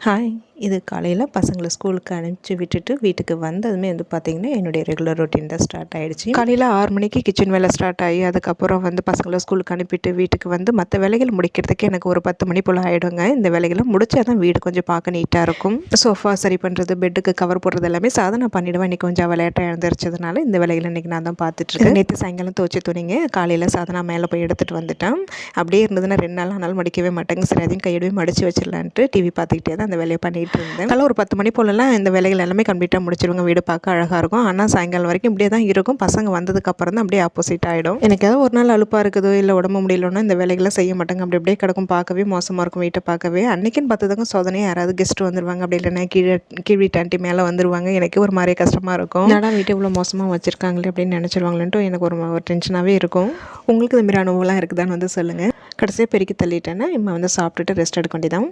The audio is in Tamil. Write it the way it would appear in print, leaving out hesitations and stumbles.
ஹாய். இது காலையில் பசங்களை ஸ்கூலுக்கு அனுப்பிச்சி விட்டுட்டு வீட்டுக்கு வந்ததுமே பார்த்திங்கன்னா என்னுடைய ரெகுலர் ரொட்டீன் தான் ஸ்டார்ட் ஆகிடுச்சு. காலையில் 6 மணிக்கு கிச்சன் வேலை ஸ்டார்ட் ஆகி அதுக்கப்புறம் பசங்களை ஸ்கூலுக்கு அனுப்பிட்டு வீட்டுக்கு மற்ற வேலைகள் முடிக்கிறதுக்கே எனக்கு ஒரு 10 மணி போல் ஆகிடுங்க. இந்த வேலைகளை முடிச்சா தான் வீடு கொஞ்சம் பார்க்க நீட்டாக இருக்கும். சோஃபா சரி பண்ணுறது, பெட்டுக்கு கவர் போடுறது எல்லாமே நான் பண்ணிவிடுவேன். இன்றைக்கி கொஞ்சம் விளையாட்டாக எழுந்திரிச்சதுனால இந்த வேலைகளை இன்றைக்கி நான் தான் பார்த்துட்ருக்கேன். நேற்று சாயங்காலம் துவச்சி துணிங்க காலையில் சாதனா மேலே போய் எடுத்துகிட்டு வந்துட்டேன். அப்படியே இருந்ததுன்னா 2 நாள் ஆனாலும் மடிக்கவே மாட்டேங்க. சரி அதையும் கையோடவே மடித்து வச்சிடலான்ட்டு டிவி பார்த்துக்கிட்டே தான் அந்த வேலையை பண்ணிகிட்டு இருந்தேன். காலைல ஒரு 10 மணி போலலாம் இந்த வேலைகள் எல்லாமே கம்ப்ளீட்டாக முடிச்சிடுவாங்க. வீடு பார்க்க அழகாக இருக்கும். ஆனால் சாயங்காலம் வரைக்கும் இப்படியே தான் இருக்கும். பசங்க வந்ததுக்கப்புறம் தான் அப்படியே ஆப்போசிட் ஆகிடும். எனக்கு ஏதாவது ஒரு நாள் அலுப்பாக இருக்குதோ இல்லை உடம்பு முடியலன்னா இந்த வேலைகளை செய்ய மாட்டாங்க. அப்படி அப்படியே கிடக்கும். பார்க்கவே மோசமாக இருக்கும் வீட்டை பார்க்கவே. அன்றைக்கின்னு பார்த்ததாங்க சோதனையாக யாராவது கெஸ்ட் வந்துடுவாங்க. அப்படி இல்லைன்னா கீழ் வீட்டு ஆண்டி மேலே வந்துடுவாங்க. எனக்கு ஒரு மாதிரி கஷ்டமாக இருக்கும். என்னடா வீட்டை இவ்வளோ மோசமாக வச்சுருக்காங்களே அப்படின்னு நினச்சிடுவாங்களேன்ட்டு எனக்கு ஒரு டென்ஷனாகவே இருக்கும். உங்களுக்கு இந்த மாதிரி அனுபவம்லாம் இருக்குதான்னு சொல்லுங்கள். கடைசியாக பெருக்கி தள்ளிட்டேன்னா சாப்பிட்டுட்டு ரெஸ்ட் எடுக்க வேண்டியதான்.